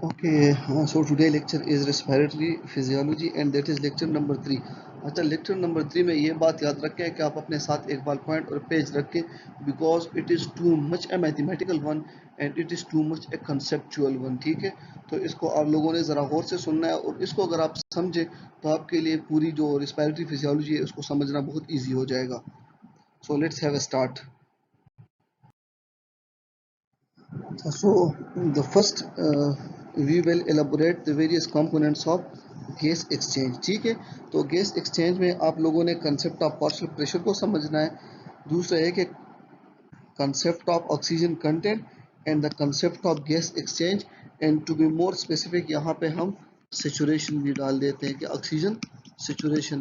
Okay, so today lecture is respiratory physiology and that is lecture number 3. अच्छा lecture number 3 में ये बात याद रखें कि आप अपने साथ एक बार पॉइंट और पेज रखें because it is too much A mathematical one and it is too much A conceptual one. ठीक है, तो इसको आप लोगों ने ज़रा गौर से सुनना है और इसको अगर आप समझे तो आपके लिए पूरी जो रिस्पायरेटरी फिजियोलॉजी है उसको समझना बहुत ईजी हो जाएगा। So let's have a start. So the first we will elaborate the various components of gas exchange. ठीक है, तो गैस एक्सचेंज में आप लोगों ने कंसेप्ट ऑफ पार्शियल प्रेशर को समझना है। दूसरा है कि concept of oxygen content and the concept of gas exchange and to be more specific यहाँ पे हम सेचुरेशन भी डाल देते हैं कि ऑक्सीजन सेचुरेशन।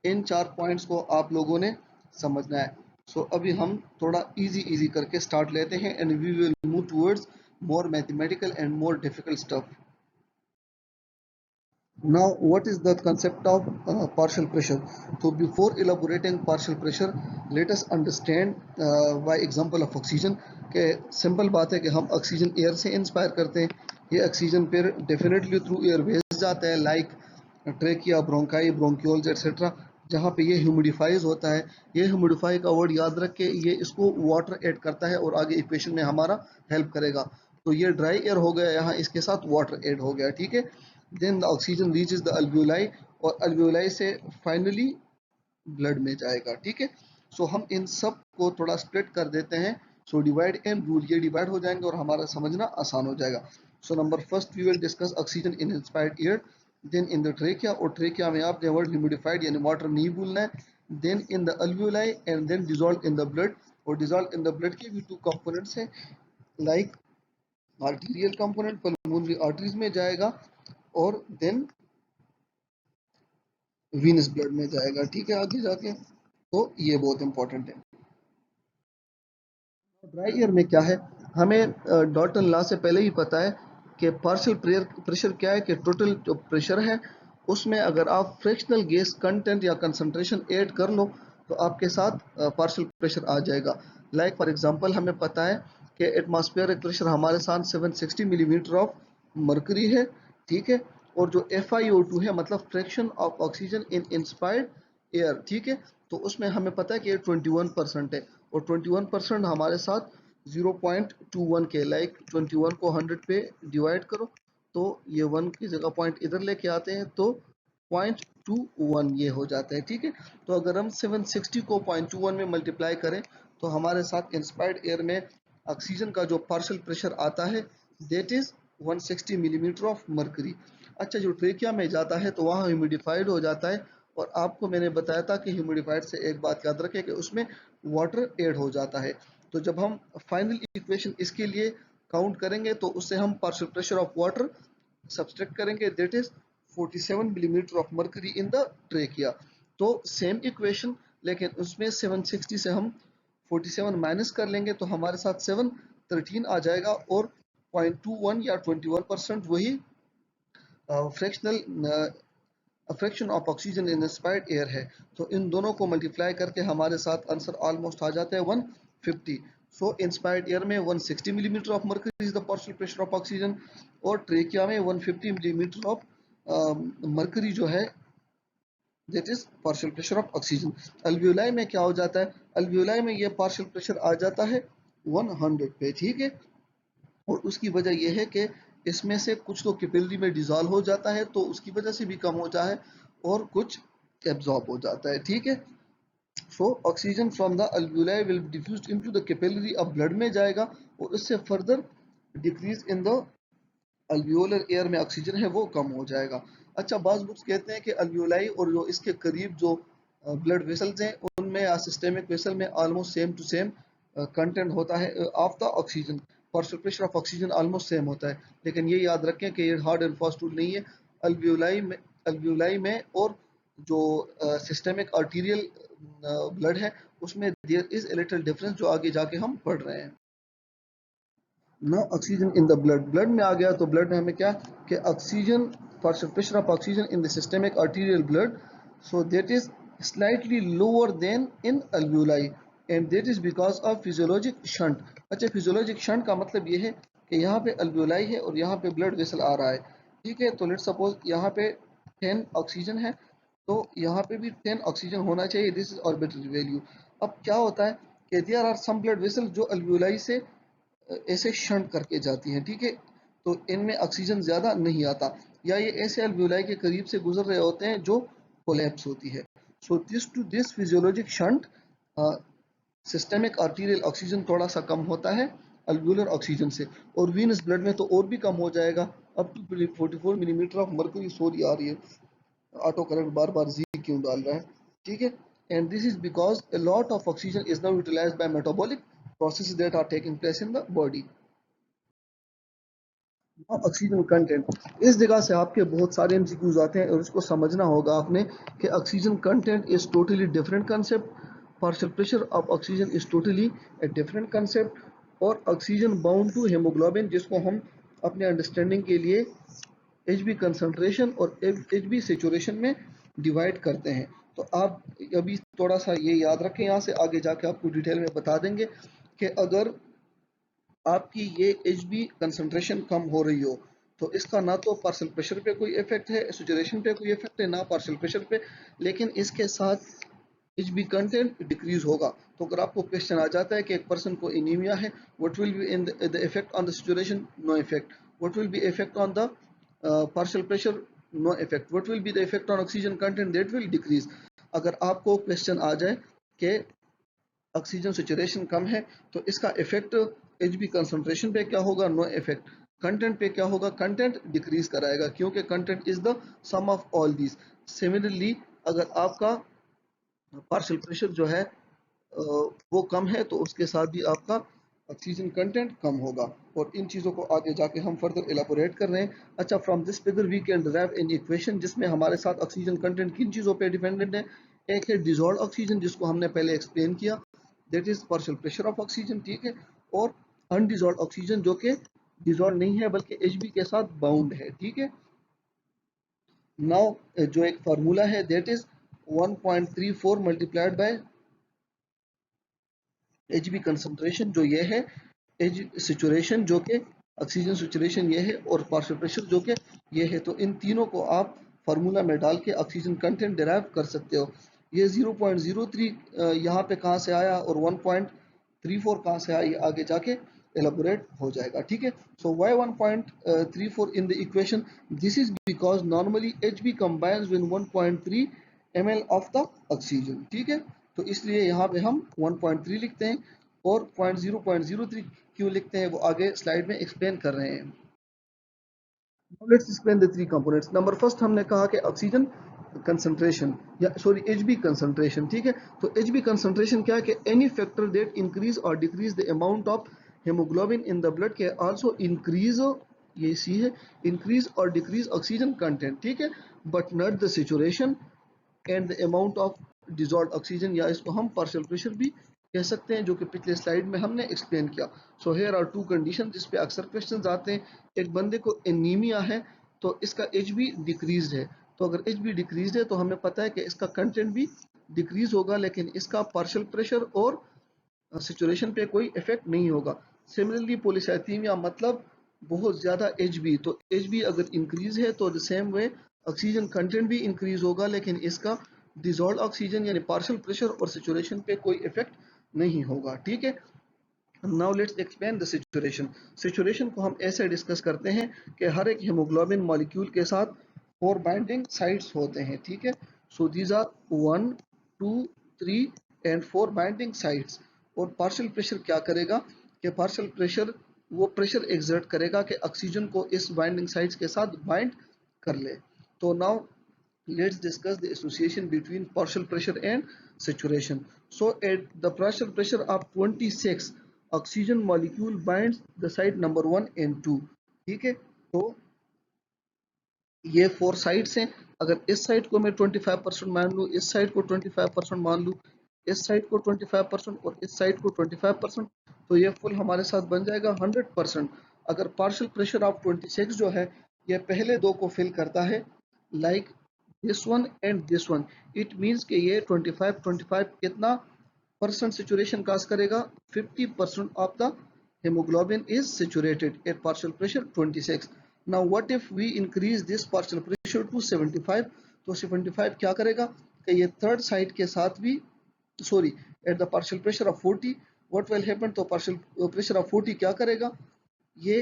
इन 4 पॉइंट्स को आप लोगों ने समझना है। सो अभी हम थोड़ा इजी करके स्टार्ट लेते हैं and we will move towards more mathematical and more difficult stuff. Now, what is the concept of partial pressure? So, before elaborating partial pressure, let us understand by example of oxygen के simple बात है कि हम oxygen air से inspire करते हैं। ये oxygen फिर डेफिनेटली थ्रू एयर वेज जाता है like trachea, bronchi, bronchioles etcetera, जहाँ पे ये ह्यूमिडिफाइज होता है। ये ह्यूमिडिफाई का वर्ड याद रख के ये इसको वाटर ऐड करता है और आगे इक्वेशन में हमारा हेल्प करेगा। तो ये ड्राई एयर हो गया, यहाँ इसके साथ वाटर ऐड हो गया। ठीक है, then the oxygen reaches the alveoli और अल्वियोलाई से फाइनली ब्लड में जाएगा। ठीक है, सो हम इन सब को थोड़ा स्प्लिट कर देते हैं। सो डिवाइड एंड रूल, ये डिवाइड हो जाएंगे और हमारा समझना आसान हो जाएगा। So number first we will discuss oxygen in inspired air, then in the trachea, और ट्रेकिया में आपने वर्ड ह्यूमिडिफाइड यानी वाटर नहीं भूलना है, then in the alveoli and then dissolve in the blood. और डिजॉल्व इन द ब्लड के भी 2 कंपोनेंट्स हैं like arterial component pulmonary arteries में जाएगा और देन वीनस ब्लड में जाएगा। ठीक है, आगे जाके तो ये बहुत इंपॉर्टेंट है। ड्राई एयर में क्या है, हमें डॉल्टन लॉ से पहले ही पता है कि पार्शियल प्रेशर क्या है कि टोटल जो प्रेशर है उसमें अगर आप फ्रैक्शनल गैस कंटेंट या कंसंट्रेशन ऐड कर लो तो आपके साथ पार्शियल प्रेशर आ जाएगा। लाइक फॉर एग्जांपल हमें पता है कि एटमॉस्फेरिक प्रेशर हमारे साथ 760 मिलीमीटर ऑफ मरकरी है। ठीक है, और जो FiO2 है मतलब fraction of oxygen in inspired air, ठीक है, तो उसमें हमें पता है कि 21% है और 21% हमारे साथ 0.21 के लाइक 21 को 100 पे डिवाइड करो तो ये 1 की जगह पॉइंट इधर लेके आते हैं तो 0.21 ये हो जाता है। ठीक है, तो अगर हम 760 को 0.21 में मल्टीप्लाई करें तो हमारे साथ इंस्पायर्ड एयर में ऑक्सीजन का जो पार्शियल प्रेशर आता है that is 160 millimetre of mercury. अच्छा, जो ट्रेकिया में जाता है तो वहाँ ह्यूमिडिफाइड हो जाता है और आपको मैंने बताया था कि ह्यूमिडिफाइड से एक बात याद रखें कि उसमें वाटर ऐड हो जाता है। तो जब हम फाइनल इक्वेशन इसके लिए काउंट करेंगे तो उससे हम partial pressure of water subtract करेंगे that is 47 millimetre of mercury in the trachea. तो सेम इक्वेशन लेकिन उसमें 760 से हम 47 माइनस कर लेंगे तो हमारे साथ 713 आ जाएगा और 0.21 या 21% वही fractional fraction of oxygen in inspired air है। तो इन दोनों को मल्टीप्लाई करके हमारे साथ आंसर ऑलमोस्ट आ जाता है 150। सो इंस्पायर्ड एयर में 160 millimetre of mercury is the partial pressure of oxygen और ट्रेकिया में 150 मिलीमीटर ऑफ मर्करी जो है that is partial pressure of oxygen. Alveoli में क्या हो जाता है, अल्वियोलाई में ये पार्शियल प्रेशर आ जाता है 100 पे। ठीक है, और उसकी वजह यह है कि इसमें से कुछ तो कैपिलरी में डिजॉल्व हो जाता है तो उसकी वजह से भी कम होता है और कुछ एब्जॉर्ब हो जाता है। ठीक है, so oxygen from the alveoli will diffused into the capillary, अब ब्लड में जाएगा और इससे further decrease in the alveolar air में ऑक्सीजन है वो कम हो जाएगा। अच्छा, बाज बुक्स कहते हैं कि अल्वियोलाई और जो इसके करीब जो ब्लड वेसल्स हैं उनमें या सिस्टेमिक वेसल में almost same to same content होता है of the oxygen, partial pressure of oxygen almost same होता है। लेकिन ये याद रखें कि ये हार्ड एंड फास्ट रूल नहीं है। अल्वियोलाई में और जो सिस्टेमिक आर्टीरियल ब्लड है उसमें there is a little difference जो आगे जाके हम पढ़ रहे हैं। ना ऑक्सीजन इन द ब्लड में आ गया तो ब्लड में हमें क्या कि oxygen partial pressure of oxygen in the systemic arterial blood so that is slightly lower then in alveoli and that is because of physiologic shunt. अच्छा, फिजियोलॉजिक शंट का मतलब ये है कि यहाँ पे अल्वियोलाई है और यहाँ पे ब्लड वेसल आ रहा है, ठीक है। तो लेट्स सपोज यहाँ पे 10 ऑक्सीजन है, तो यहाँ पे भी 10 ऑक्सीजन होना चाहिए, दिस इज ऑर्बिटरी वैल्यू। अब क्या होता है कि there are some blood vessel जो अल्वियोलाई से ऐसे शंट करके जाती हैं, ठीक है, तो इनमें ऑक्सीजन ज़्यादा नहीं आता, या ये ऐसे अल्वियोलाई के करीब से गुजर रहे होते हैं जो कोलैप्स होती है। So this to this physiologic shunt systemic arterial oxygen थोड़ा सा कम होता है अल्वियोलर ऑक्सीजन से, और वीनस ब्लड में तो और भी कम हो जाएगा, up to 44 millimetre of mercury. Sorry आ रही है ऑटो करंट बार बार जी क्यों डाल रहा है, ठीक है। And this is because a lot of oxygen is now utilized by metabolic processes that are taking place in the body. Oxygen content, इस जगह से आपके बहुत सारे एमसीक्यूज आते हैं और इसको समझना होगा आपने कि oxygen content is totally different concept, partial pressure of oxygen is totally a different concept, और ऑक्सीजन बाउंड टू हेमोग्लोबिन जिसको हम अपने अंडरस्टैंडिंग के लिए एचबी कंसंट्रेशन और एचबी सेचुरेशन में डिवाइड करते हैं। तो आप अभी थोड़ा सा ये याद रखें, यहाँ से आगे जाके आपको डिटेल में बता देंगे कि अगर आपकी ये एच बी कंसनट्रेशन कम हो रही हो तो इसका ना तो पार्शियल प्रेशर पे कोई इफेक्ट है, सैचुरेशन पे कोई इफेक्ट है, ना पार्शियल प्रेशर पे, लेकिन इसके साथ एच बी कंटेंट डिक्रीज होगा। तो अगर आपको क्वेश्चन आ जाता है कि एक पर्सन को एनीमिया है, what will be in the effect on the saturation, no effect, what will be effect on the partial pressure, no effect, what will be the effect on oxygen content, that will decrease. अगर आपको question आ जाए कि oxygen saturation कम है तो इसका effect HB concentration पे क्या होगा, नो इफेक्ट, कंटेंट पे क्या होगा, कंटेंट डिक्रीज कराएगा क्योंकि content is the sum of all these. Similarly अगर आपका पार्शियल प्रेशर जो है वो कम है तो उसके साथ भी आपका ऑक्सीजन कंटेंट कम होगा, और इन चीज़ों को आगे जाके हम फर्दर एलाबोरेट कर रहे हैं। अच्छा, from this figure we can derive an equation जिसमें हमारे साथ ऑक्सीजन कंटेंट किन चीज़ों पे डिपेंडेंट है। एक है डिजॉल्व ऑक्सीजन जिसको हमने पहले एक्सप्लेन किया, that is partial pressure of oxygen, ठीक है, और अनडिजॉल्व ऑक्सीजन जो कि डिजॉल्व नहीं है बल्कि एचबी के साथ बाउंड है, ठीक है। नाउ जो एक फार्मूला है that is 1.34 multiplied by H B concentration जो ये है, एच सिचुरेशन जो कि ऑक्सीजन सिचुरेशन ये है, और पार्शियल प्रेशर जो कि ये है। तो इन तीनों को आप फार्मूला में डाल के ऑक्सीजन कंटेंट डिराइव कर सकते हो। ये 0.03 यहाँ पे कहाँ से आया और 1.34 कहाँ से आया, ये आगे जाके एलाबोरेट हो जाएगा, ठीक है। So why 1.34 in the equation, this is because normally H B combines with 1.3 ml of the oxygen, ठीक है। तो इसलिए यहाँ पे हम 1.3 लिखते हैं, और 0.03 क्यों लिखते हैं वो आगे स्लाइड में एक्सप्लेन कर रहे हैं। Let's explain the three components. Number first हमने कहा कि ऑक्सीजन कंसंट्रेशन या सॉरी एचबी कंसंट्रेशन, ठीक है। तो एचबी कंसंट्रेशन क्या है कि एनी फैक्टर दैट इंक्रीज और decrease the amount of haemoglobin in the blood के आल्सो इंक्रीज, ये सी है, इंक्रीज और डिक्रीज ऑक्सीजन कंटेंट, ठीक है, but not the saturation and the amount of dissolve oxygen, या इसको हम पार्शियल प्रेशर भी कह सकते हैं, जो कि पिछले स्लाइड में हमने एक्सप्लेन किया। So here are two condition जिस पे अक्सर क्वेश्चंस आते हैं। एक बंदे को एनीमिया है तो इसका एच बी डिक्रीज है, तो अगर एच बी डिक्रीज है तो हमें पता है कि इसका कंटेंट भी डिक्रीज होगा, लेकिन इसका पार्शियल प्रेशर और सिचुएशन पे कोई इफेक्ट नहीं होगा। सिमिलरली पॉलीसाइथीमिया मतलब बहुत ज़्यादा एच बी, तो एच बी अगर इंक्रीज है तो the same way oxygen content भी इंक्रीज होगा, लेकिन इसका डिजॉल्व ऑक्सीजन यानी पार्शियल प्रेशर और सिचुएशन पे कोई इफेक्ट नहीं होगा, ठीक है। Now let's explain the situation. Situation को हम ऐसे डिस्कस करते हैं कि हर एक हेमोग्लोबिन मॉलिक्यूल के साथ 4 बाइंडिंग साइट्स होते हैं, ठीक है। So these are 1 2 3 and 4 binding sites. और पार्शियल प्रेशर क्या करेगा कि पार्शियल प्रेशर वो प्रेशर एक्सर्ट करेगा कि ऑक्सीजन को इस बाइंडिंग साइट्स के साथ बाइंड कर ले। तो now let's discuss the association between partial pressure and saturation. So at the partial pressure of 26, oxygen molecule binds the site number 1 and 2, ठीक है। तो ये 4 साइड्स हैं, अगर इस साइड को मैं 25% मान लूँ, इस साइड को 25% मान लूँ, इस साइड को 25% और इस साइड को 25%, तो ये फुल हमारे साथ बन जाएगा 100%। अगर पार्शियल प्रेशर ऑफ 26 जो है ये पहले दो को फिल करता है, like this one and this one, it means कि ये 25 कितना परसेंट सिचुएशन काज करेगा, 50% of the hemoglobin is saturated at partial pressure 26. Now what if we increase this partial pressure to 75? तो 75 क्या करेगा कि ये थर्ड साइड के साथ भी, sorry, at the partial pressure of 40 what will happen, तो पार्शियल प्रेशर ऑफ 40 क्या करेगा, ये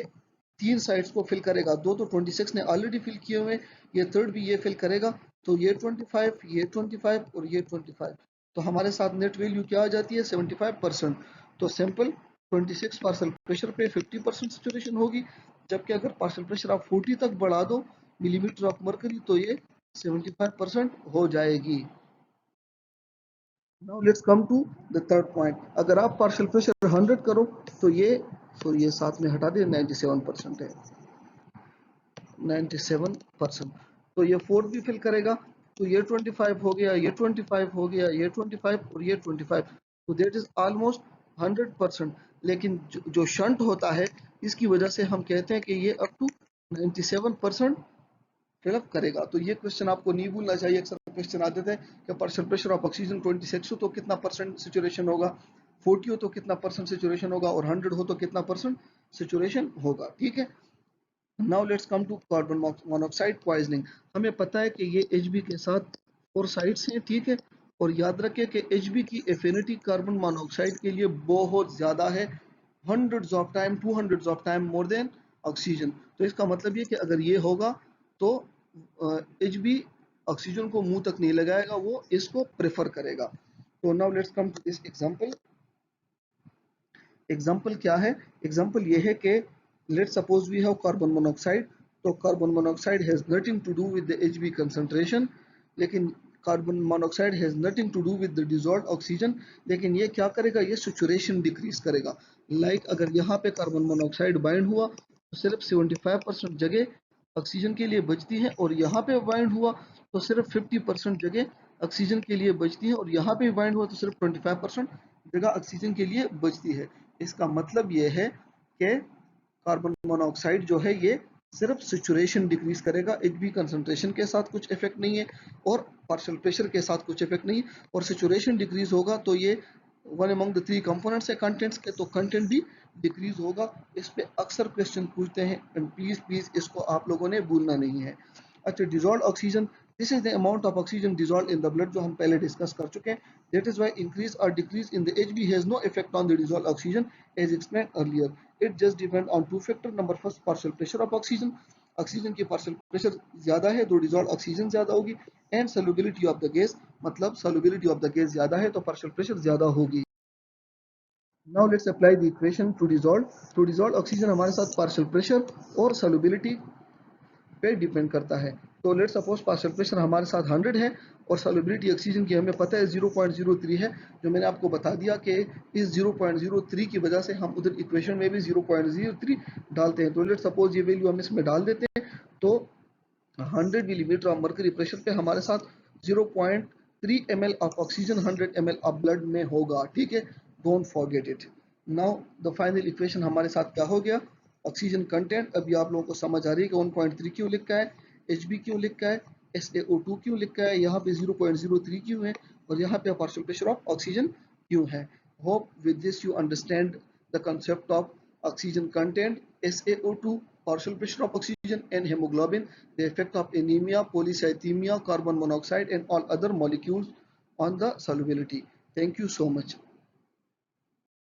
तीन साइड्स को फिल करेगा, दो तो 26 ने ऑलरेडी फिल किए हुए, ये थर्ड भी ये फिल करेगा, तो ये 25, ये 25 और ये 25, तो हमारे साथ नेट वैल्यू क्या आ जाती है 75%। तो सिंपल 26 पार्शियल प्रेशर पे 50% सेचुरेशन होगी, जबकि अगर पार्शियल प्रेशर आप 40 तक बढ़ा दो मिलीमीटर ऑफ मरकरी तो ये 75% हो जाएगी। Now let's come to the third point, अगर आप पार्शियल प्रेशर 100 करो तो ये, सॉरी ये साथ में हटा दे, 97% है, 97%, तो ये फोर्थ भी फिल करेगा, तो ये 25 हो गया, ये 25 हो गया, ये 25 और ये 25, तो दैट इज ऑलमोस्ट 100%। लेकिन जो शंट होता है इसकी वजह से हम कहते हैं कि ये अप टू 97% फिलअप करेगा। तो ये क्वेश्चन आपको नहीं भूलना चाहिए, अक्सर क्वेश्चन आते थे कि पार्शियल प्रेशर ऑफ ऑक्सीजन 26 हो तो कितना परसेंट सेचुरेशन होगा, 40 हो तो कितना परसेंट सेचुरेशन होगा, और 100 हो तो कितना परसेंट सेचुरेशन होगा। ठीक है, now let's come to carbon monoxide poisoning. हमें पता है कि ये Hb के साथ 4 साइड्स हैं, ठीक है, और याद रखें कि Hb की एफिनिटी कार्बन मोनोऑक्साइड के लिए बहुत ज़्यादा है, hundreds of time, 200 of time more than oxygen. तो इसका मतलब ये कि अगर ये होगा तो Hb ऑक्सीजन को मुंह तक नहीं लगाएगा, वो इसको प्रेफर करेगा। तो now let's come to this example. Example क्या है, एग्जाम्पल ये है कि let suppose we have carbon monoxide, तो carbon monoxide has nothing to do with the Hb concentration, लेकिन carbon monoxide has nothing to do with the dissolved oxygen, लेकिन ये क्या करेगा, ये सैचुरेशन डिक्रीज करेगा। लाइक अगर यहाँ पे कार्बन मोनोऑक्साइड बाइंड हुआ तो सिर्फ 75% जगह ऑक्सीजन के लिए बचती है, और यहाँ पे बाइंड हुआ तो सिर्फ 50% जगह ऑक्सीजन के लिए बचती है, और यहाँ पे बाइंड हुआ तो सिर्फ 25% जगह ऑक्सीजन के लिए बचती है। इसका मतलब ये है कि कार्बन मोनोऑक्साइड जो है ये सिर्फ सैचुरेशन डिक्रीज करेगा, Hb कंसंट्रेशन के साथ कुछ इफेक्ट नहीं है और पार्शियल प्रेशर के साथ कुछ इफेक्ट नहीं, और सैचुरेशन डिक्रीज होगा तो ये वन अमंग द 3 कंपोनेंट्स है कंटेंट्स के, तो कंटेंट भी डिक्रीज होगा। इस पे अक्सर क्वेश्चन पूछते हैं, एंड प्लीज प्लीज इसको आप लोगों ने भूलना नहीं है। अच्छा, dissolved oxygen, this is the amount of oxygen dissolved in the blood, जो हम पहले डिस्कस कर चुके हैं। दैट इज व्हाई इंक्रीज और decrease in the Hb has no effect on the dissolved oxygen as explained earlier, it just depend on two factor. Number first, partial pressure of oxygen, oxygen की partial pressure ज्यादा है तो dissolved oxygen ज्यादा होगी, and solubility of the gas, मतलब solubility of the gas ज्यादा है तो पार्शियल प्रेशर ज्यादा होगी। Now let's apply the equation two dissolve. तो डिसॉल्व ऑक्सीजन हमारे साथ पार्शियल प्रेशर और सॉल्युबिलिटी पे डिपेंड करता है। तो लेट्स सपोज पार्शियल प्रेशर हमारे साथ 100 है और सॉल्युबिलिटी ऑक्सीजन की हमें पता है 0.03 है, जो मैंने आपको बता दिया कि इस 0.03 की वजह से हम उधर इक्वेशन में भी 0.03 डालते हैं। तो लेट्स सपोज ये वैल्यू हम इसमें डाल देते हैं, तो 100 मिलीमीटर ऑफ मर्करी प्रेशर पे हमारे साथ 0.3 ml of oxygen 100 ml of blood में होगा। ठीक है, don't forget it. Now the final equation हमारे साथ क्या हो गया, ऑक्सीजन कंटेंट, अभी आप लोगों को समझ आ रही है कि 1.3 क्यों लिखा है, Hb क्यों लिखा है, SaO2 क्यों लिखा है, यहाँ पे 0.03 क्यों है, और यहाँ पे पार्शियल प्रेशर ऑफ ऑक्सीजन क्यों है। Hope with this you understand the concept of oxygen content, SaO2, partial pressure of oxygen, and hemoglobin, the effect of anemia, polycythemia, carbon monoxide, and all other molecules on the solubility. Thank you so much.